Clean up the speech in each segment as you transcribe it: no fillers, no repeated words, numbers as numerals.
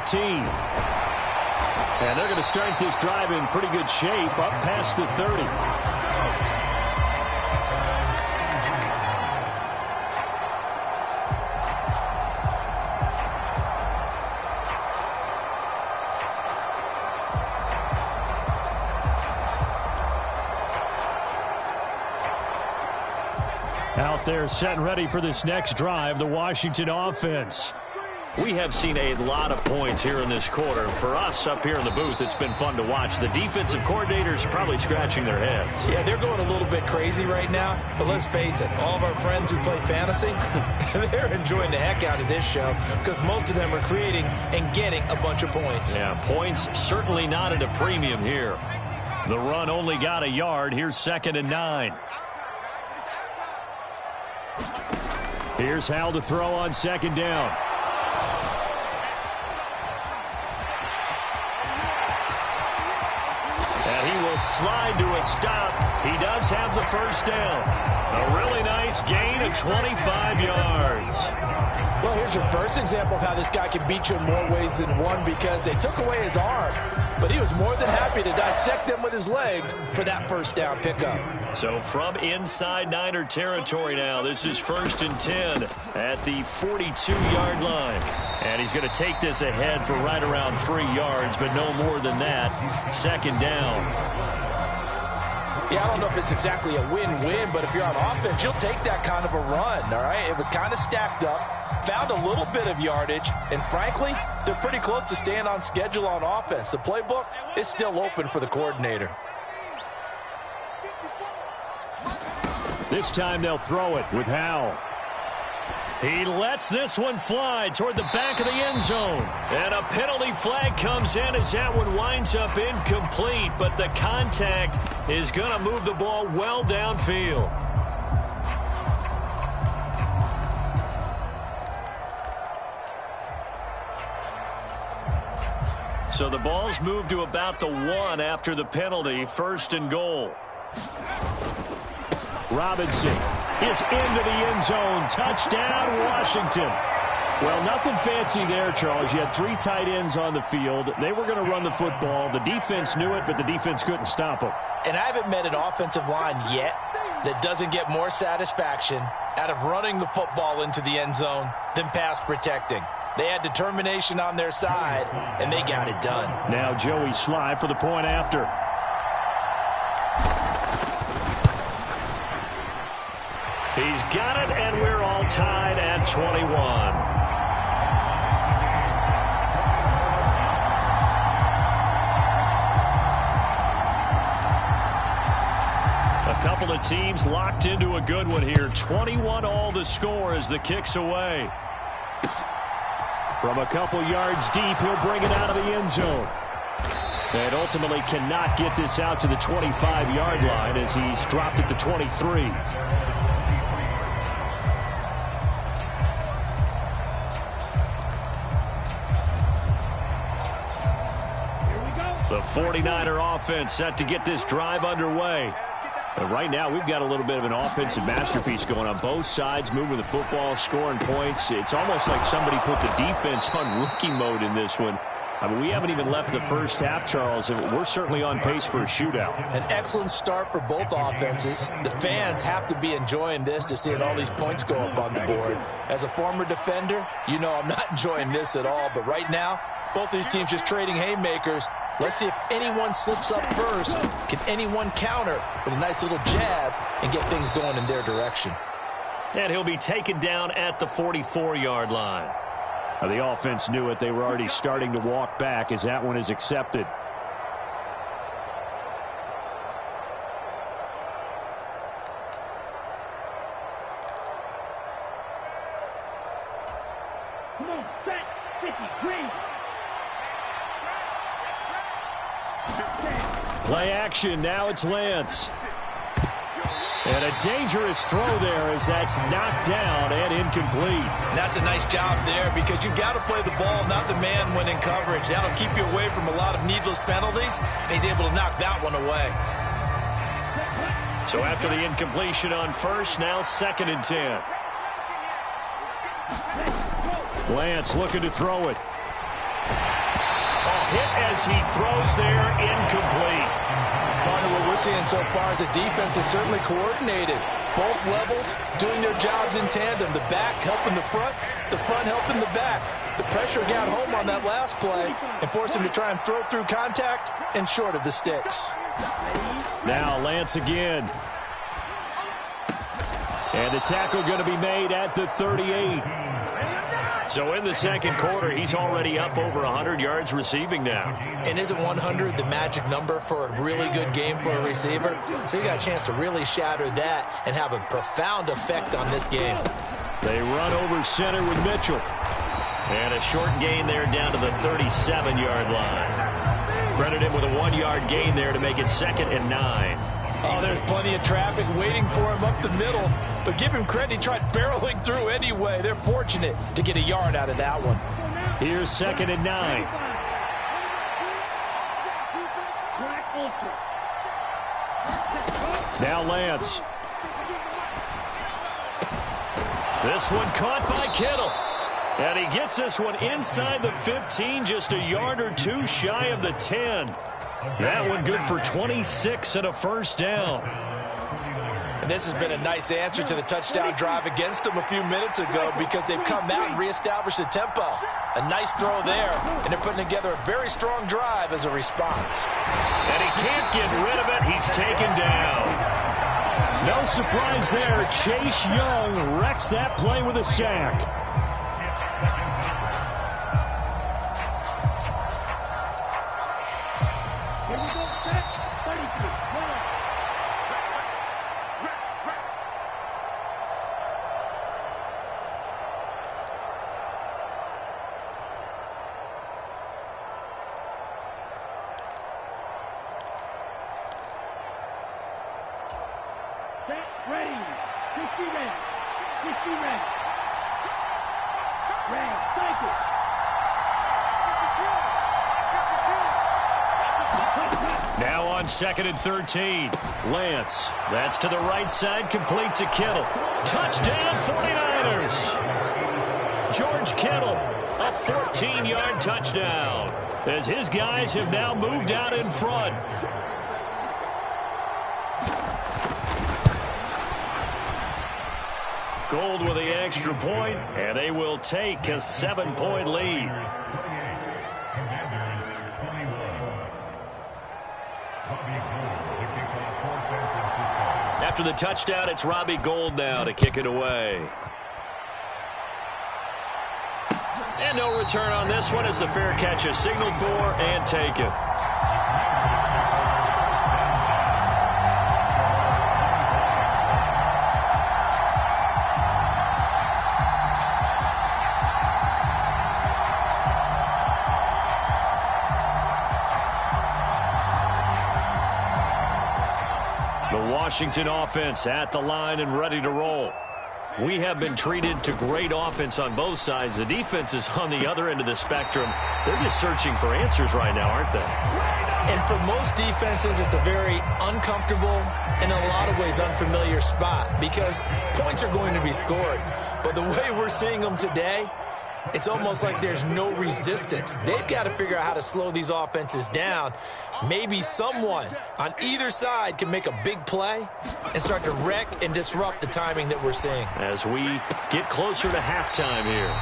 15. And they're going to start this drive in pretty good shape up past the 30. Out there set and ready for this next drive, the Washington offense. We have seen a lot of points here in this quarter. For us up here in the booth, it's been fun to watch. The defensive coordinators probably scratching their heads. Yeah, they're going a little bit crazy right now. But let's face it, all of our friends who play fantasy, they're enjoying the heck out of this show because most of them are creating and getting a bunch of points. Yeah, points certainly not at a premium here. The run only got a yard. Here's 2nd and 9. Here's Hal to throw on 2nd down. And he will slide to a stop. He does have the first down. A really nice gain of 25 yards. Well, here's your first example of how this guy can beat you in more ways than one because they took away his arm. But he was more than happy to dissect them with his legs for that first down pickup. So from inside Niner territory now, this is 1st and 10 at the 42-yard line. And he's going to take this ahead for right around 3 yards, but no more than that. 2nd down. Yeah, I don't know if it's exactly a win-win, but if you're on offense, you'll take that kind of a run, all right? It was kind of stacked up, found a little bit of yardage, and frankly, they're pretty close to staying on schedule on offense. The playbook is still open for the coordinator. This time they'll throw it with Howell. He lets this one fly toward the back of the end zone. And a penalty flag comes in as that one winds up incomplete. But the contact is going to move the ball well downfield. So the ball's moved to about the 1 after the penalty. 1st and goal. Robinson is into the end zone. Touchdown, Washington. Well, nothing fancy there, Charles. You had 3 tight ends on the field. They were going to run the football. The defense knew it, but the defense couldn't stop them. And I haven't met an offensive line yet that doesn't get more satisfaction out of running the football into the end zone than pass protecting. They had determination on their side, and they got it done. Now Joey Sly for the point after. He's got it, and we're all tied at 21. A couple of teams locked into a good one here. 21 all the score as the kick's away. From a couple yards deep, he'll bring it out of the end zone. And ultimately cannot get this out to the 25-yard line as he's dropped it to 23. The 49er offense set to get this drive underway. And right now, we've got a little bit of an offensive masterpiece going on both sides, moving the football, scoring points. It's almost like somebody put the defense on rookie mode in this one. I mean, we haven't even left the first half, Charles, and we're certainly on pace for a shootout. An excellent start for both offenses. The fans have to be enjoying this to see all these points go up on the board. As a former defender, you know I'm not enjoying this at all. But right now, both these teams just trading haymakers. Let's see if anyone slips up first. Can anyone counter with a nice little jab and get things going in their direction? And he'll be taken down at the 44-yard line. Now, the offense knew it. They were already starting to walk back as that one is accepted. Come on, set, 50, green. Play action. Now it's Lance. And a dangerous throw there as that's knocked down and incomplete. That's a nice job there because you've got to play the ball, not the man when in coverage. That'll keep you away from a lot of needless penalties. And he's able to knock that one away. So after the incompletion on first, now 2nd and 10. Lance looking to throw it. as he throws there, incomplete. Partner, what we're seeing so far is the defense is certainly coordinated. Both levels doing their jobs in tandem. The back helping the front helping the back. The pressure got home on that last play and forced him to try and throw through contact and short of the sticks. Now Lance again. And the tackle going to be made at the 38. So in the second quarter, he's already up over 100 yards receiving now. And isn't 100 the magic number for a really good game for a receiver? So he got a chance to really shatter that and have a profound effect on this game. They run over center with Mitchell. And a short gain there down to the 37-yard line. Credit him with a 1-yard gain there to make it 2nd and 9. Oh, there's plenty of traffic waiting for him up the middle. But give him credit, he tried barreling through anyway. They're fortunate to get a yard out of that one. Here's 2nd and 9. Now Lance. This one caught by Kittle. And he gets this one inside the 15, just a yard or two shy of the 10. That one good for 26 and a first down. And this has been a nice answer to the touchdown drive against them a few minutes ago because they've come out and reestablished the tempo. A nice throw there, and they're putting together a very strong drive as a response. And he can't get rid of it. He's taken down. No surprise there. Chase Young wrecks that play with a sack. Now on 2nd and 13. Lance. That's to the right side, complete to Kittle. Touchdown 49ers. George Kittle, a 14-yard touchdown, as his guys have now moved out in front. Gold with the extra point, and they will take a 7-point lead. After the touchdown, it's Robbie Gould now to kick it away. And no return on this one as the fair catch is signaled for and taken. Washington offense at the line and ready to roll. We have been treated to great offense on both sides. The defense is on the other end of the spectrum. They're just searching for answers right now, aren't they? And for most defenses, it's a very uncomfortable and in a lot of ways unfamiliar spot because points are going to be scored. But the way we're seeing them today, it's almost like there's no resistance. They've got to figure out how to slow these offenses down. Maybe someone on either side can make a big play and start to wreck and disrupt the timing that we're seeing. As we get closer to halftime here.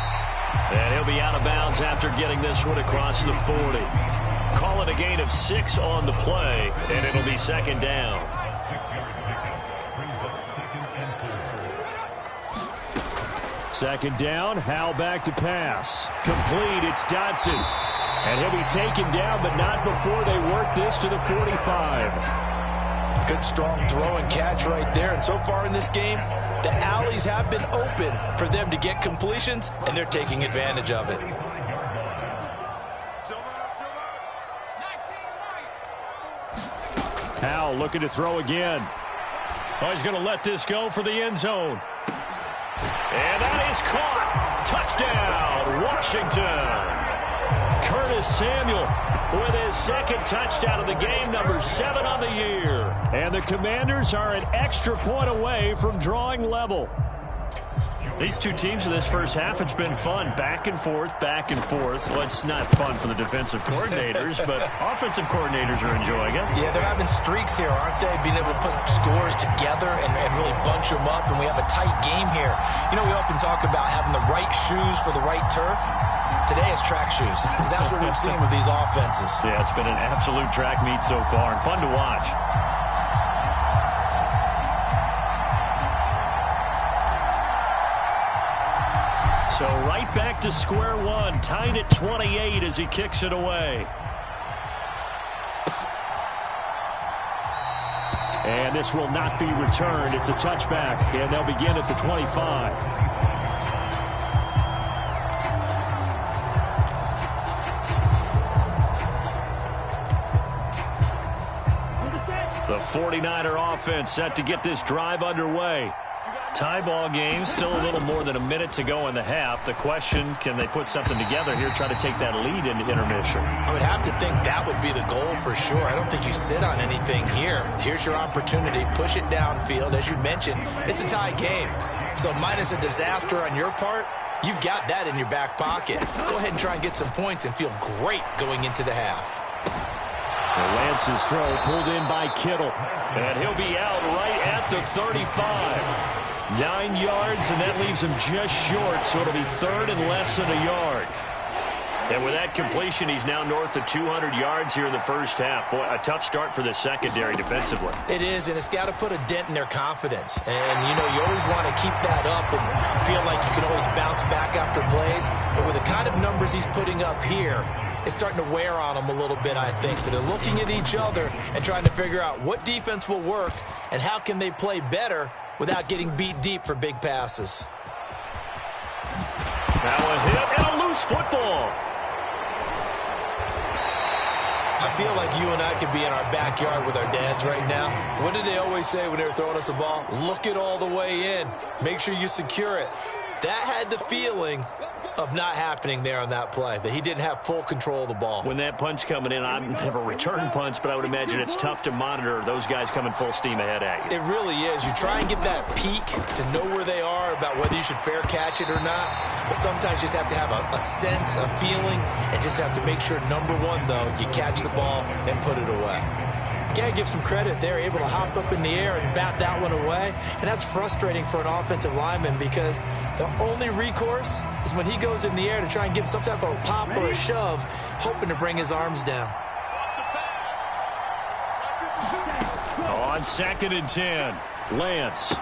And he'll be out of bounds after getting this one across the 40. Call it a gain of 6 on the play, and it'll be 2nd down. Second down, Howell back to pass. Complete, it's Dotson. And he'll be taken down, but not before they work this to the 45. Good, strong throw and catch right there. And so far in this game, the alleys have been open for them to get completions, and they're taking advantage of it. Howell looking to throw again. Oh, he's going to let this go for the end zone. And that is caught. Touchdown, Washington. Curtis Samuel with his 2nd touchdown of the game, number 7 on the year. And the Commanders are an extra point away from drawing level. These two teams in this first half, it's been fun. Back and forth, back and forth. Well, it's not fun for the defensive coordinators, but offensive coordinators are enjoying it. Yeah, they're having streaks here, aren't they? Being able to put scores together and really bunch them up, and we have a tight game here. You know, we often talk about having the right shoes for the right turf. Today is track shoes, because that's what we've seen with these offenses. Yeah, it's been an absolute track meet so far, and fun to watch. So right back to square one, tied at 28 as he kicks it away. And this will not be returned. It's a touchback, and they'll begin at the 25. The 49er offense set to get this drive underway. Tie ball game, still a little more than a minute to go in the half. The question, can they put something together here, try to take that lead into intermission? I would have to think that would be the goal for sure. I don't think you sit on anything here. Here's your opportunity. Push it downfield. As you mentioned, it's a tie game. So minus a disaster on your part, you've got that in your back pocket. Go ahead and try and get some points and feel great going into the half. Lance's throw pulled in by Kittle. And he'll be out right at the 35. 9 yards, and that leaves him just short, so it'll be third and less than a yard. And with that completion, he's now north of 200 yards here in the first half. Boy, a tough start for the secondary defensively. It is, and it's got to put a dent in their confidence. And, you know, you always want to keep that up and feel like you can always bounce back after plays. But with the kind of numbers he's putting up here, it's starting to wear on them a little bit, I think. So they're looking at each other and trying to figure out what defense will work and how can they play better without getting beat deep for big passes. Now a hit and a loose football. I feel like you and I could be in our backyard with our dads right now. What did they always say when they were throwing us the ball? Look it all the way in. Make sure you secure it. That had the feeling of not happening there on that play, that he didn't have full control of the ball. When that punch coming in, I've never returned punch, but I would imagine it's tough to monitor those guys coming full steam ahead at you. It really is. You try and get that peek to know where they are, about whether you should fair catch it or not. But sometimes you just have to have a sense, a feeling, and just have to make sure, number one, though, you catch the ball and put it away. You gotta give some credit. They're able to hop up in the air and bat that one away. And that's frustrating for an offensive lineman because the only recourse is when he goes in the air to try and give some type of a pop or a shove, hoping to bring his arms down. On 2nd and 10, Lance.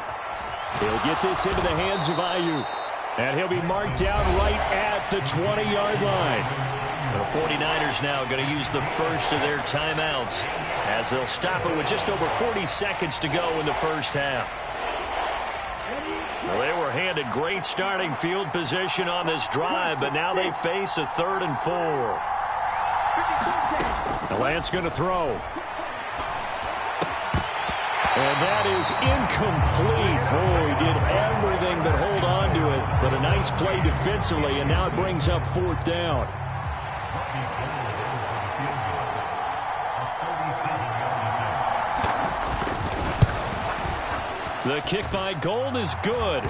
He'll get this into the hands of Ayuk. And he'll be marked down right at the 20-yard line. The 49ers now going to use the first of their timeouts as they'll stop it with just over 40 seconds to go in the first half. Well, they were handed great starting field position on this drive, but now they face a 3rd and 4. Lance going to throw. And that is incomplete. Boy, he did everything but hold on to it. But a nice play defensively, and now it brings up 4th down. The kick by Gold is good.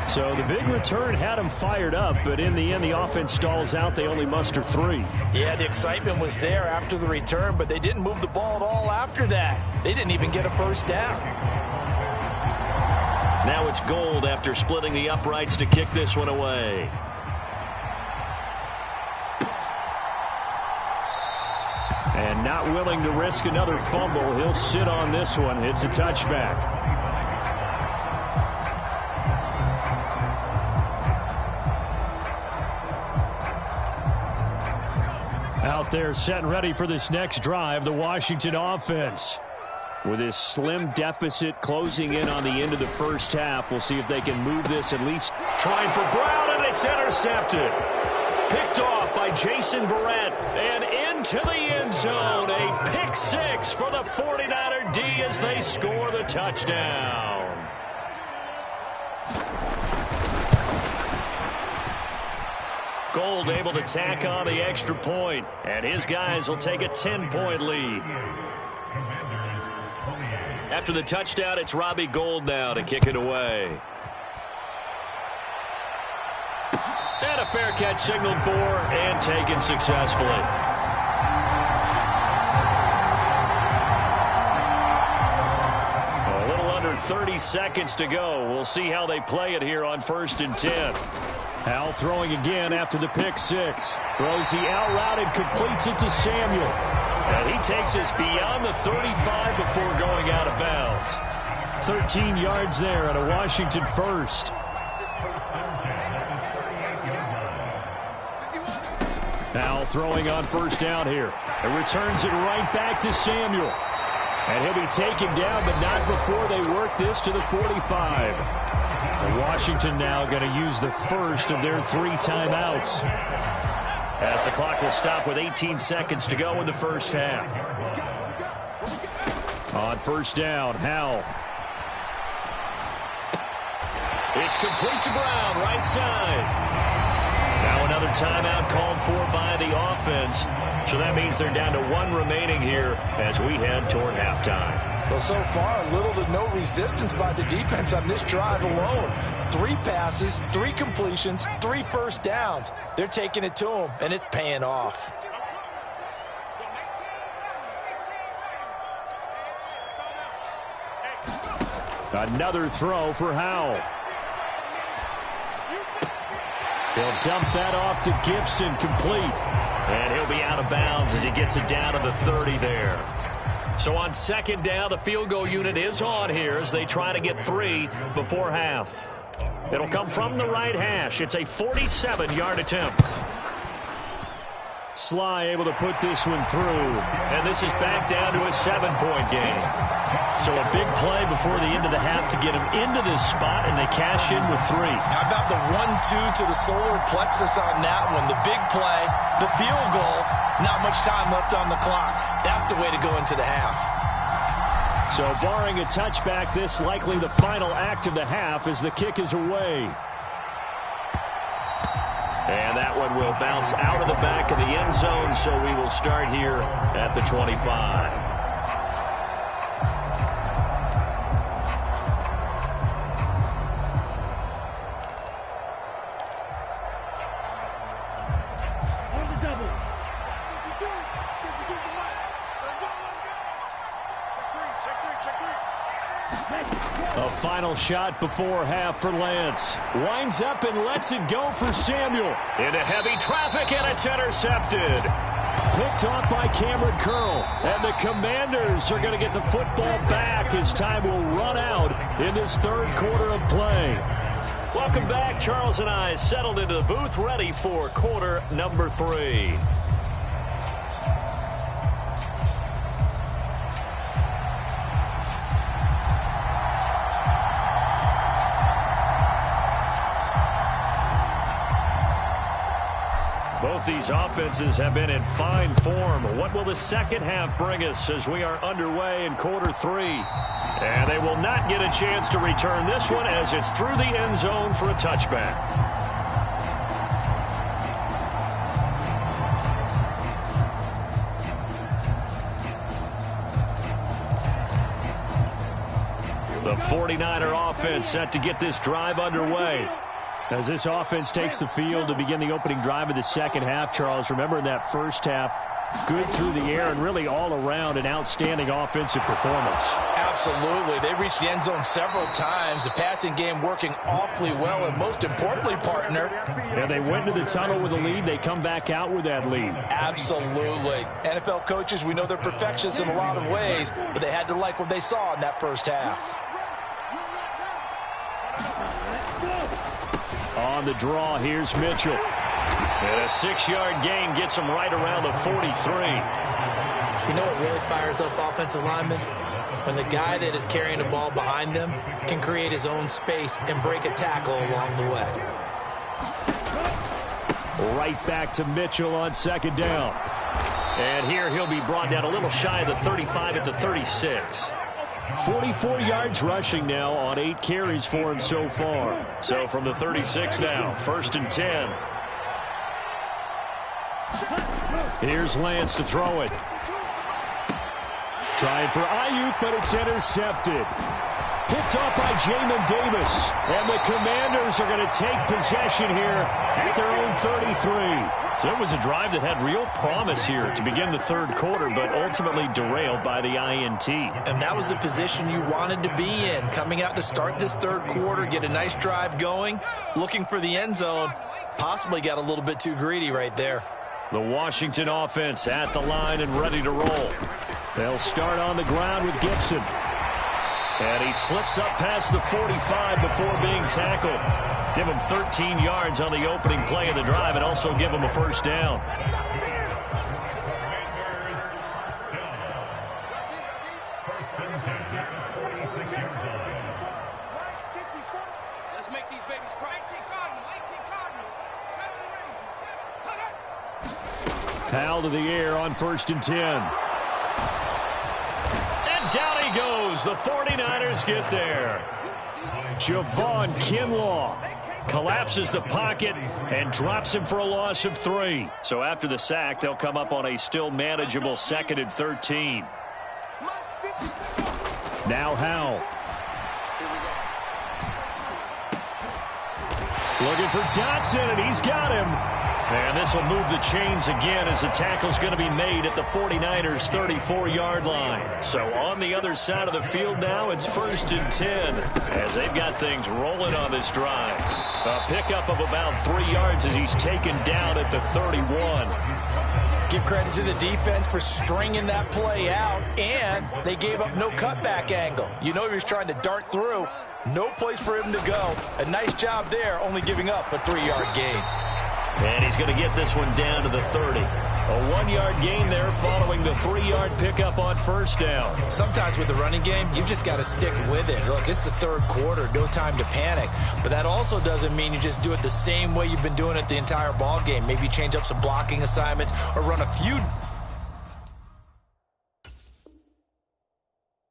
So the big return had him fired up, but in the end, the offense stalls out. They only muster 3. Yeah, the excitement was there after the return, but they didn't move the ball at all after that. They didn't even get a first down. Now it's Gold after splitting the uprights to kick this one away. And not willing to risk another fumble, he'll sit on this one. It's a touchback. Out there set and ready for this next drive, the Washington offense. With this slim deficit closing in on the end of the first half, we'll see if they can move this at least. Trying for Brown, and it's intercepted. Picked off by Jason Verrett, and into the end zone. A pick 6 for the 49er D as they score the touchdown. Gold able to tack on the extra point, and his guys will take a 10-point lead. After the touchdown, it's Robbie Gold now to kick it away. And a fair catch signaled for and taken successfully. A little under 30 seconds to go. We'll see how they play it here on 1st and 10. Hal throwing again after the pick six. Throws the out route and completes it to Samuel. And he takes us beyond the 35 before going out of bounds. 13 yards there at a Washington first. Hal throwing on 1st down here. And returns it right back to Samuel. And he'll be taken down, but not before they work this to the 45. And Washington now going to use the first of their 3 timeouts. As the clock will stop with 18 seconds to go in the first half. On 1st down, Hal. It's complete to Brown, right side. Now another timeout called for by the offense. So that means they're down to 1 remaining here as we head toward halftime. Well, so far, little to no resistance by the defense on this drive alone. 3 passes, 3 completions, 3 first downs. They're taking it to them, and it's paying off. Another throw for Howell. He'll dump that off to Gibson, complete. And he'll be out of bounds as he gets it down to the 30 there. So on 2nd down, the field goal unit is on here as they try to get 3 before half. It'll come from the right hash. It's a 47-yard attempt. Sly able to put this one through. And this is back down to a 7-point game. So a big play before the end of the half to get them into this spot, and they cash in with 3. How about the 1-2 to the solar plexus on that one? The big play, the field goal, not much time left on the clock. That's the way to go into the half. So barring a touchback, this likely the final act of the half as the kick is away. And that one will bounce out of the back of the end zone, so we will start here at the 25. A final shot before half for Lance. Winds up and lets it go for Samuel. Into heavy traffic, and it's intercepted. Picked off by Cameron Curl. And the Commanders are going to get the football back as time will run out in this 3rd quarter of play. Welcome back. Charles and I settled into the booth, ready for quarter number 3. Both these offenses have been in fine form. What will the second half bring us as we are underway in quarter 3? And they will not get a chance to return this one as it's through the end zone for a touchback. The 49er offense set to get this drive underway. As this offense takes the field to begin the opening drive of the second half, Charles, remember in that first half, good through the air and really all around an outstanding offensive performance. Absolutely. They reached the end zone several times. The passing game working awfully well, and most importantly, partner. Yeah, they went to the tunnel with a lead. They come back out with that lead. Absolutely. NFL coaches, we know they're perfectionists in a lot of ways, but they had to like what they saw in that first half. On the draw, here's Mitchell. And a 6-yard gain gets him right around the 43. You know what really fires up offensive linemen? When the guy that is carrying the ball behind them can create his own space and break a tackle along the way. Right back to Mitchell on 2nd down. And here he'll be brought down a little shy of the 35 at the 36. 44 yards rushing now on 8 carries for him so far. So from the 36 now, 1st and 10. Here's Lance to throw it. Trying for Ayuk, but it's intercepted. Picked off by Jamin Davis. And the Commanders are going to take possession here at their own 33. So it was a drive that had real promise here to begin the third quarter, but ultimately derailed by the INT. And that was the position you wanted to be in, coming out to start this third quarter, get a nice drive going, looking for the end zone. Possibly got a little bit too greedy right there. The Washington offense at the line and ready to roll. They'll start on the ground with Gibson. And he slips up past the 45 before being tackled. Give him 13 yards on the opening play of the drive and also give him a first down. Let's make these babies cry. 18 Cardinal. 7 range. Powell to the air on 1st and 10. And down he goes. The 49ers get there. Javon Kinlaw collapses the pocket and drops him for a loss of 3. So after the sack, they'll come up on a still manageable 2nd and 13. Now Howell. Looking for Dotson, and he's got him. And this will move the chains again as the tackle's going to be made at the 49ers' 34-yard line. So on the other side of the field now, it's 1st and 10 as they've got things rolling on this drive. A pickup of about 3 yards as he's taken down at the 31. Give credit to the defense for stringing that play out, and they gave up no cutback angle. You know he was trying to dart through. No place for him to go. A nice job there, only giving up a 3-yard gain. And he's going to get this one down to the 30. A 1-yard gain there following the 3-yard pickup on 1st down. Sometimes with the running game, you've just got to stick with it. Look, it's the third quarter, no time to panic. But that also doesn't mean you just do it the same way you've been doing it the entire ball game. Maybe change up some blocking assignments or run a few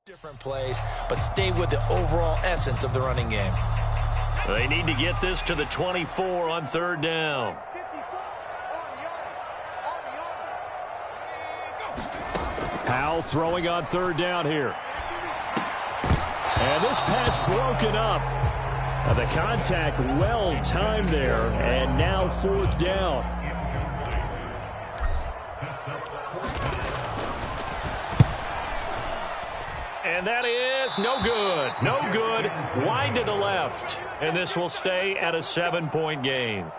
different plays, but stay with the overall essence of the running game. They need to get this to the 24 on 3rd down. Powell throwing on 3rd down here. And this pass broken up. The contact well timed there, and now 4th down. And that is no good. No good. Wide to the left. And this will stay at a 7-point game.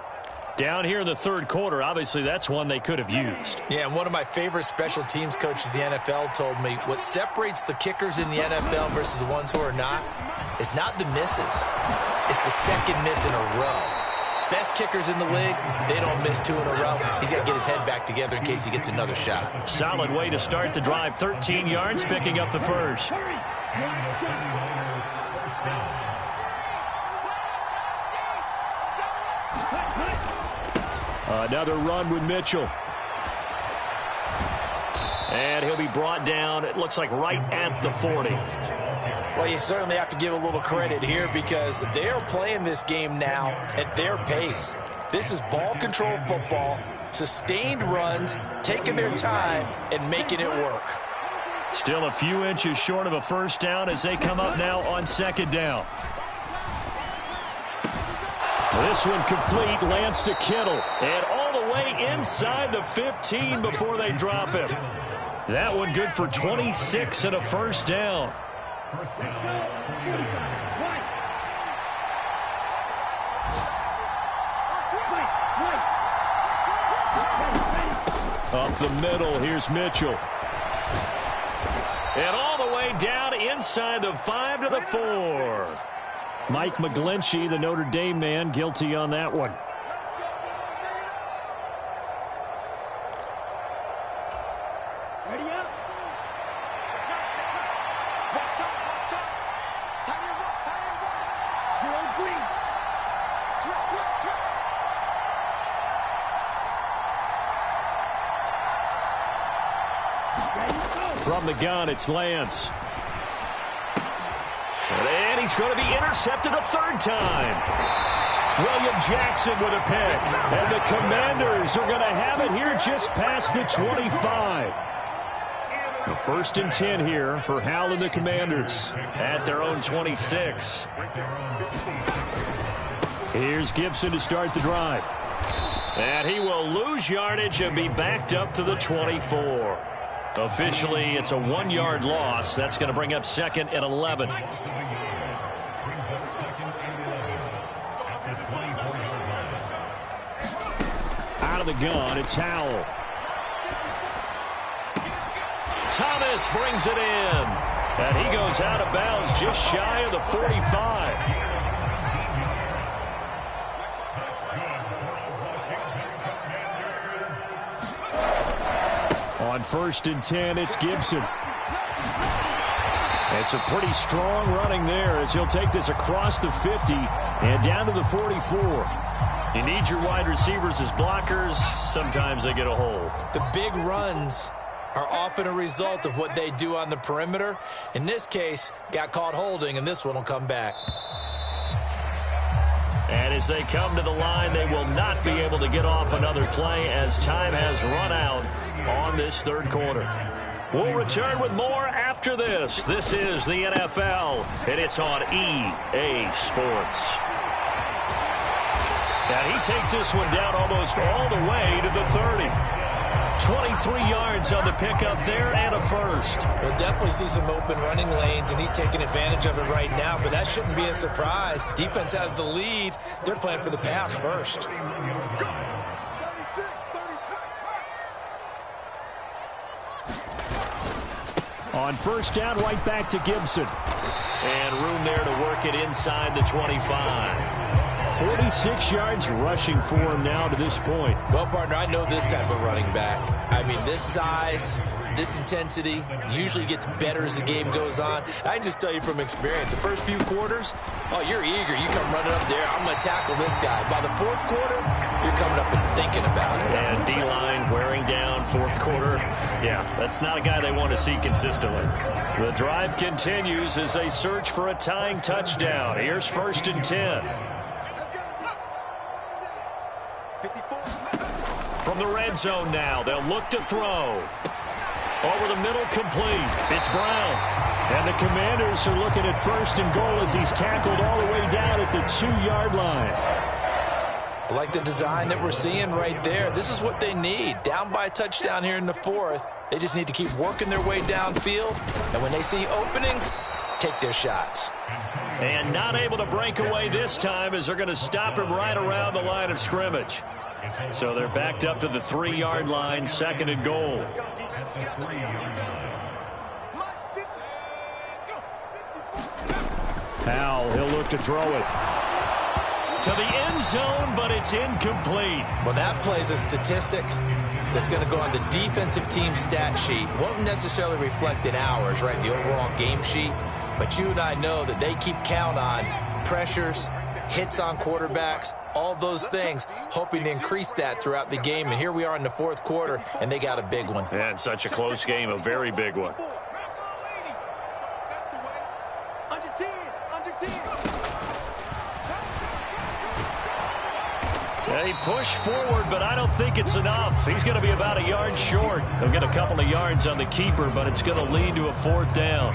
Down here in the third quarter, obviously that's one they could have used. Yeah, and one of my favorite special teams coaches in the NFL told me what separates the kickers in the NFL versus the ones who are not is not the misses. It's the second miss in a row. Best kickers in the league, they don't miss 2 in a row. He's got to get his head back together in case he gets another shot. Solid way to start the drive. 13 yards, picking up the first. Another run with Mitchell. And he'll be brought down, it looks like right at the 40. Well, you certainly have to give a little credit here because they are playing this game now at their pace. This is ball control football, sustained runs, taking their time and making it work. Still a few inches short of a first down as they come up now on 2nd down. This one complete, lands to Kittle, and all the way inside the 15 before they drop him. That one good for 26 and a first down. Up the middle, here's Mitchell. And all the way down inside the 5 to the 4. Mike McGlinchey, the Notre Dame man, guilty on that one. Ready up. Gerald Green. From the gun, it's Lance. And he's going to be intercepted a 3rd time. William Jackson with a pick. And the Commanders are going to have it here just past the 25. First and 10 here for Hal and the Commanders at their own 26. Here's Gibson to start the drive. And he will lose yardage and be backed up to the 24. Officially, it's a 1-yard loss. That's going to bring up 2nd and 11. Out of the gun, it's Howell. Thomas brings it in. And he goes out of bounds just shy of the 45. On 1st and 10, it's Gibson. It's a pretty strong running there as he'll take this across the 50 and down to the 44. You need your wide receivers as blockers. Sometimes they get a hold. The big runs are often a result of what they do on the perimeter. In this case, got caught holding, and this one will come back. And as they come to the line, they will not be able to get off another play as time has run out on this 3rd quarter. We'll return with more after this. This is the NFL, and it's on EA Sports. And he takes this one down almost all the way to the 30. 23 yards on the pickup there and a first. We'll definitely see some open running lanes, and he's taking advantage of it right now, but that shouldn't be a surprise. Defense has the lead. They're playing for the pass first. On 1st down, right back to Gibson. And room there to work it inside the 25. 46 yards rushing for him now to this point. Well, partner, I know this type of running back. I mean, this size, this intensity usually gets better as the game goes on. I can just tell you from experience, the first few quarters, oh, you're eager. You come running up there, I'm going to tackle this guy. By the 4th quarter, you're coming up and thinking about it. And D-line wearing down 4th quarter. Yeah, that's not a guy they want to see consistently. The drive continues as they search for a tying touchdown. Here's 1st and 10. From the red zone now, they'll look to throw. Over the middle, complete. It's Brown. And the Commanders are looking at 1st and goal as he's tackled all the way down at the 2-yard line. I like the design that we're seeing right there. This is what they need. Down by a touchdown here in the 4th. They just need to keep working their way downfield. And when they see openings, take their shots. And not able to break away this time as they're going to stop him right around the line of scrimmage. So they're backed up to the 3-yard line, 2nd and goal. Howell, he'll look to throw it. To the end zone, but it's incomplete. Well, that plays a statistic that's going to go on the defensive team stat sheet. Won't necessarily reflect in ours, right, the overall game sheet. But you and I know that they keep count on pressures, hits on quarterbacks, all those things, hoping to increase that throughout the game. And here we are in the 4th quarter, and they got a big one. And such a close game, a very big one. They push forward, but I don't think it's enough. He's going to be about a yard short. He'll get a couple of yards on the keeper, but it's going to lead to a 4th down.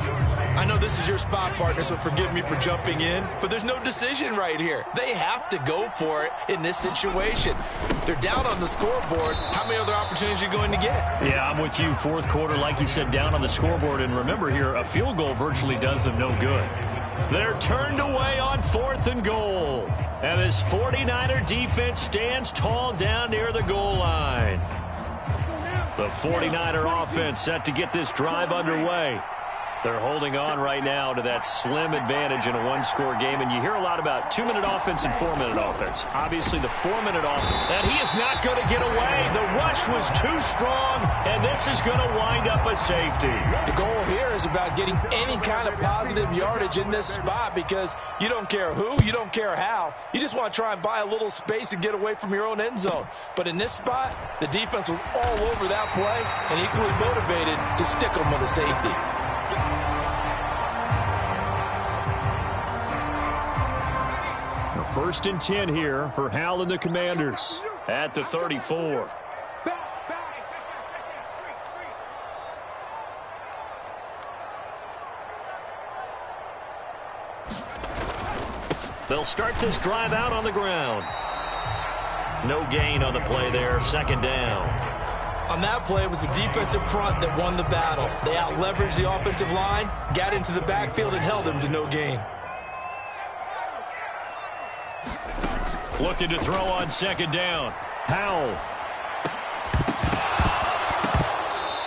I know this is your spot, partner, so forgive me for jumping in, but there's no decision right here. They have to go for it in this situation. They're down on the scoreboard. How many other opportunities are you going to get? Yeah, I'm with you. 4th quarter, like you said, down on the scoreboard. And remember here, a field goal virtually does them no good. They're turned away on 4th and goal. And this 49er defense stands tall down near the goal line. The 49er offense set to get this drive underway. They're holding on right now to that slim advantage in a 1-score game. And you hear a lot about 2-minute offense and 4-minute offense. Obviously, the 4-minute offense. And he is not going to get away. The rush was too strong, and this is going to wind up a safety. The goal here is about getting any kind of positive yardage in this spot because you don't care who, you don't care how. You just want to try and buy a little space and get away from your own end zone. But in this spot, the defense was all over that play and equally motivated to stick them with a safety. 1st and 10 here for Hal and the Commanders at the 34. They'll start this drive out on the ground. No gain on the play there, second down. On that play, it was the defensive front that won the battle. They out-leveraged the offensive line, got into the backfield, and held him to no gain. Looking to throw on second down. Powell.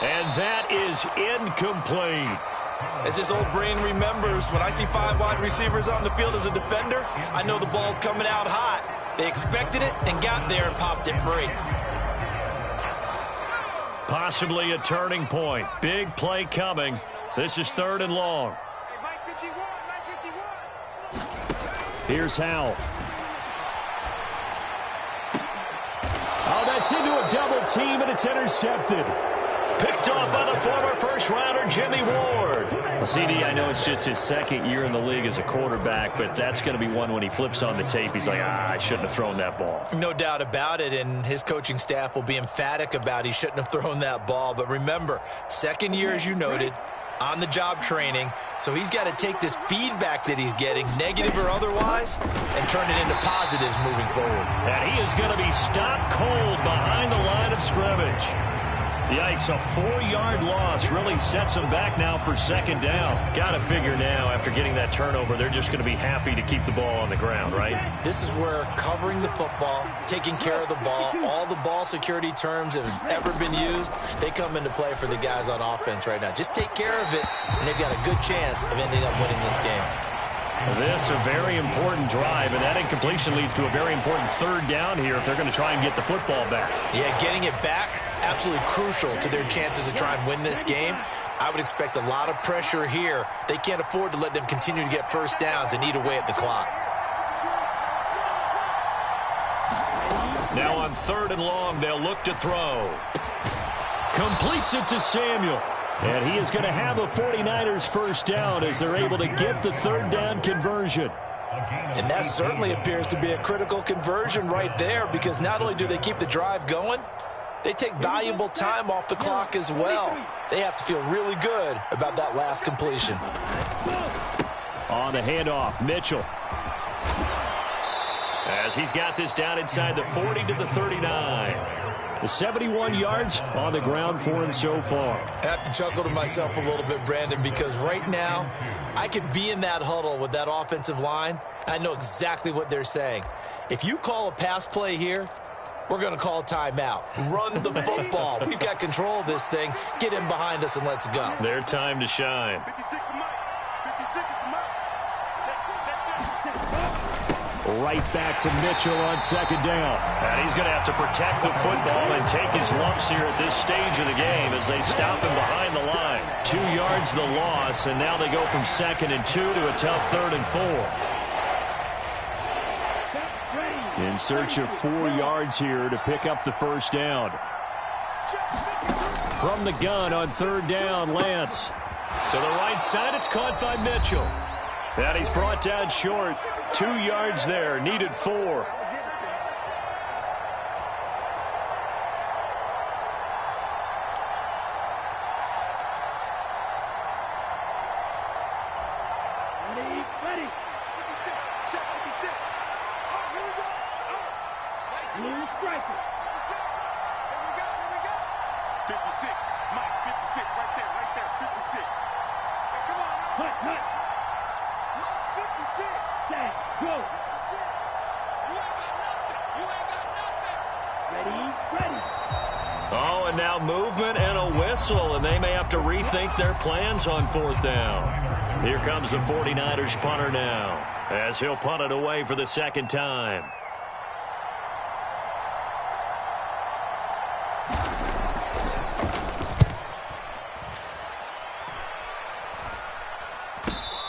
And that is incomplete. As this old brain remembers, when I see 5 wide receivers on the field as a defender, I know the ball's coming out hot. They expected it and got there and popped it free. Possibly a turning point. Big play coming. This is 3rd and long. Here's Howell. Oh, that's into a double team, and it's intercepted. Picked off by the former first-rounder, Jimmy Ward. Well, CD, I know it's just his 2nd year in the league as a quarterback, but that's going to be one when he flips on the tape. He's like, I shouldn't have thrown that ball. No doubt about it, and his coaching staff will be emphatic about he shouldn't have thrown that ball. But remember, 2nd year, as you noted, on-the-job training, so he's got to take this feedback that he's getting, negative or otherwise, and turn it into positives moving forward. And he is going to be stopped cold behind the line of scrimmage. Yikes, a 4-yard loss really sets them back now for 2nd down. Got to figure now, after getting that turnover, they're just going to be happy to keep the ball on the ground, right? This is where covering the football, taking care of the ball, all the ball security terms that have ever been used, they come into play for the guys on offense right now. Just take care of it, and they've got a good chance of ending up winning this game. This a very important drive, and that incompletion leads to a very important 3rd down here if they're going to try and get the football back. Yeah, getting it back, absolutely crucial to their chances to try and win this game. I would expect a lot of pressure here. They can't afford to let them continue to get first downs and eat away at the clock. Now on 3rd and long, they'll look to throw. Completes it to Samuel. And he is going to have a 49ers first down as they're able to get the 3rd down conversion. And that certainly appears to be a critical conversion right there, because not only do they keep the drive going, they take valuable time off the clock as well. They have to feel really good about that last completion. On the handoff, Mitchell. As he's got this down inside the 40 to the 39. The 71 yards on the ground for him so far. I have to chuckle to myself a little bit, Brandon, because right now I could be in that huddle with that offensive line. I know exactly what they're saying. If you call a pass play here, we're going to call a timeout. Run the football. We've got control of this thing. Get in behind us and let's go. Their time to shine. Right back to Mitchell on 2nd down. And he's going to have to protect the football and take his lumps here at this stage of the game as they stop him behind the line. 2 yards the loss, and now they go from 2nd and 2 to a tough 3rd and 4. In search of 4 yards here to pick up the first down. From the gun on 3rd down, Lance. To the right side, it's caught by Mitchell. And he's brought down short. 2 yards there, needed 4. Ready. Blue striker. 56. Mike, 56. Right there. 56. Hey, come on now. Hut. Mike, 56. Stand. Go. 56. You ain't got nothing. Ready. Oh, and now movement and a whistle, and they may have to rethink their plans on 4th down. Here comes the 49ers punter now, as he'll punt it away for the 2nd time.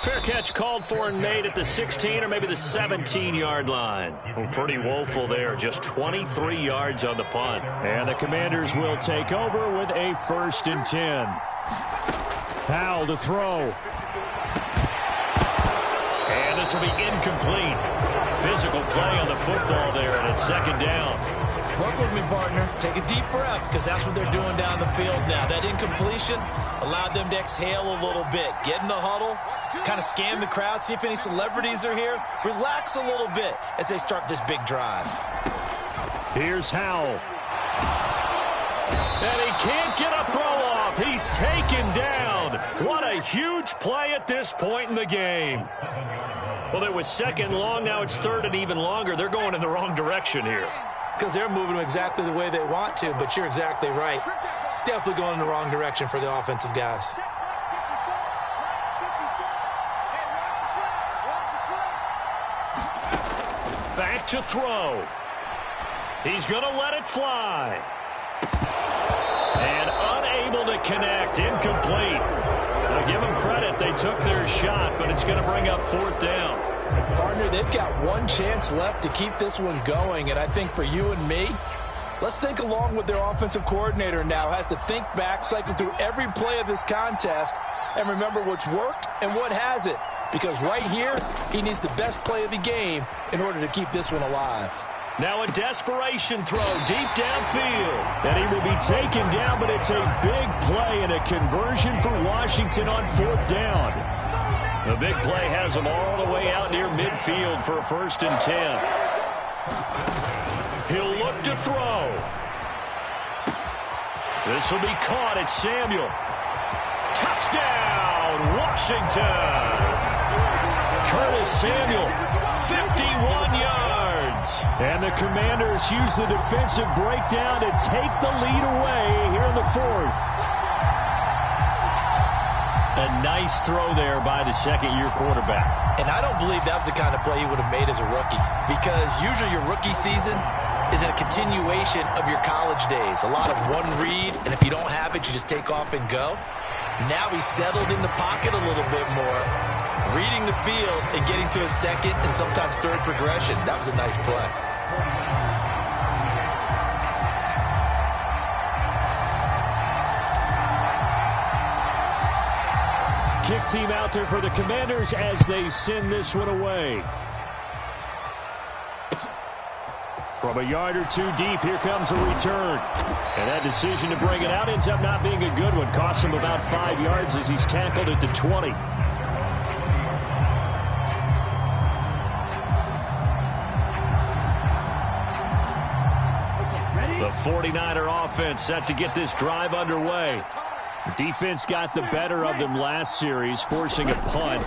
Fair catch called for and made at the 16 or maybe the 17-yard line. Well, pretty woeful there. Just 23 yards on the punt. And the Commanders will take over with a 1st and 10. Powell to throw. And this will be incomplete. Physical play on the football there, and it's 2nd down. Work with me, partner. Take a deep breath, because that's what they're doing down the field now. That incompletion allowed them to exhale a little bit. Get in the huddle, kind of scan the crowd, see if any celebrities are here. Relax a little bit as they start this big drive. Here's Howell. And he can't get a throw off. He's taken down. What a huge play at this point in the game. Well, it was second long. Now it's third and even longer. They're going in the wrong direction here. Because they're moving exactly the way they want to, but you're exactly right. Definitely going in the wrong direction for the offensive guys. Back to throw. He's going to let it fly. And unable to connect. Incomplete. Now give them credit. They took their shot, but it's going to bring up fourth down. Partner, they've got one chance left to keep this one going, and I think for you and me, let's think along with their offensive coordinator now. Has to think back, cycle through every play of this contest, and remember what's worked and what hasn't. Because right here, he needs the best play of the game in order to keep this one alive. Now a desperation throw deep downfield. And he will be taken down, but it's a big play and a conversion for Washington on fourth down. The big play has them all the way out near midfield for a 1st and 10. He'll look to throw. This will be caught. It's Samuel. Touchdown, Washington. Curtis Samuel, 51 yards. And the Commanders use the defensive breakdown to take the lead away here in the fourth. A nice throw there by the second-year quarterback. And I don't believe that was the kind of play he would have made as a rookie, because usually your rookie season is a continuation of your college days. A lot of one read, and if you don't have it, you just take off and go. Now he's settled in the pocket a little bit more, reading the field and getting to a second and sometimes third progression. That was a nice play. Kick team out there for the Commanders as they send this one away. From a yard or two deep, here comes a return. And that decision to bring it out ends up not being a good one. Costs him about 5 yards as he's tackled at the 20. The 49er offense set to get this drive underway. Defense got the better of them last series, forcing a punt.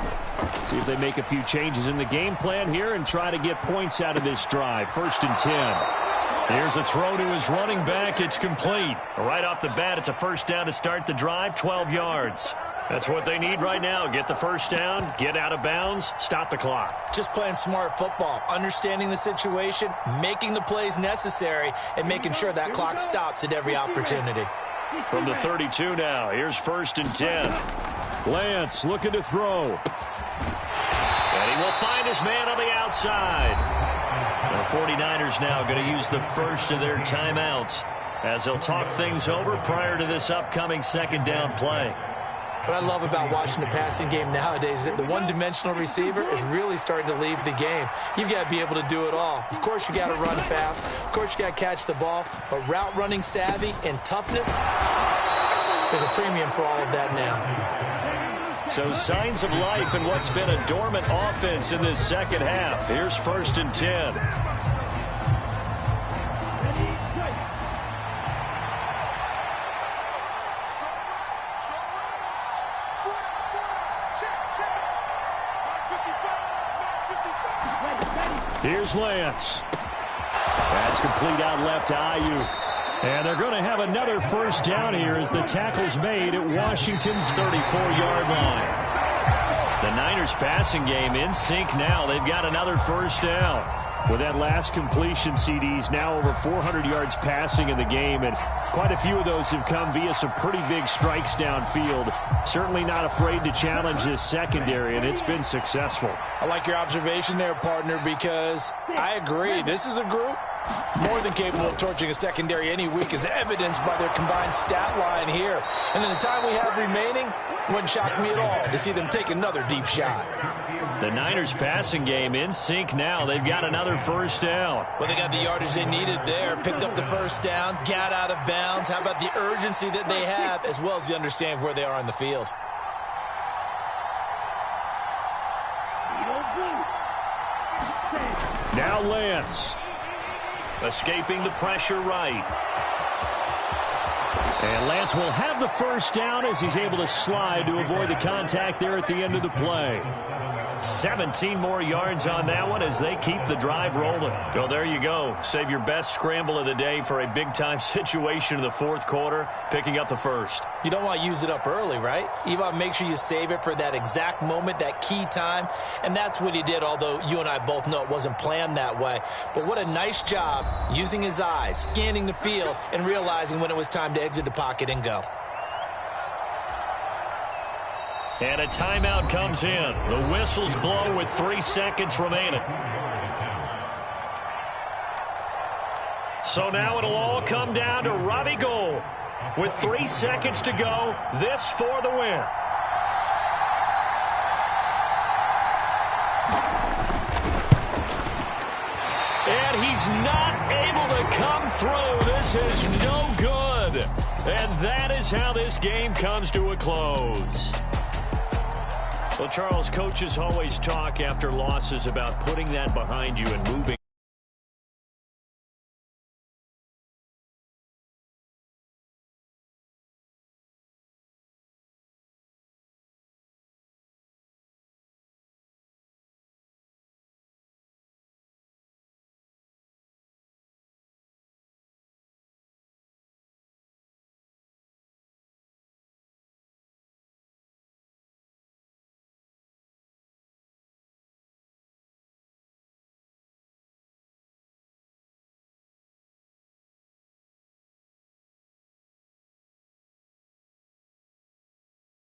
See if they make a few changes in the game plan here and try to get points out of this drive. 1st and 10. Here's a throw to his running back. It's complete. Right off the bat, it's a 1st down to start the drive, 12 yards. That's what they need right now. Get the 1st down, get out of bounds, stop the clock. Just playing smart football, understanding the situation, making the plays necessary, and making sure that clock stops at every opportunity. From the 32 now, here's 1st and 10. Lance looking to throw. And he will find his man on the outside. The 49ers now going to use the first of their timeouts as they'll talk things over prior to this upcoming 2nd down play. What I love about watching the passing game nowadays is that the one-dimensional receiver is really starting to leave the game. You've got to be able to do it all. Of course, you got to run fast. Of course, you got to catch the ball. But route running savvy and toughness, there's a premium for all of that now. So signs of life in what's been a dormant offense in this second half. Here's 1st and 10. Here's Lance. That's complete out left to Ayuk. And they're going to have another 1st down here as the tackle's made at Washington's 34-yard line. The Niners passing game in sync now. They've got another 1st down. With that last completion, CDs now over 400 yards passing in the game, and quite a few of those have come via some pretty big strikes downfield. Certainly not afraid to challenge this secondary, and it's been successful. I like your observation there, partner, because I agree. This is a group More than capable of torching a secondary any week, as evidenced by their combined stat line here. And in the time we have remaining, wouldn't shock me at all to see them take another deep shot. The Niners passing game in sync now. They've got another first down. Well, they got the yardage they needed there. Picked up the first down, got out of bounds. How about the urgency that they have, as well as the understanding where they are on the field? Now Lance. Escaping the pressure right. And Lance will have the first down as he's able to slide to avoid the contact there at the end of the play. 17 more yards on that one as they keep the drive rolling. So there you go. Save your best scramble of the day for a big-time situation in the fourth quarter, picking up the first. You don't want to use it up early, right? You want to make sure you save it for that exact moment, that key time. And that's what he did, although you and I both know it wasn't planned that way. But what a nice job using his eyes, scanning the field, and realizing when it was time to exit the pocket and go. And a timeout comes in. The whistles blow with 3 seconds remaining. So now it'll all come down to Robbie Gould. With 3 seconds to go, this for the win. And he's not able to come through. This is no good. And that is how this game comes to a close. Well, Charles, coaches always talk after losses about putting that behind you and moving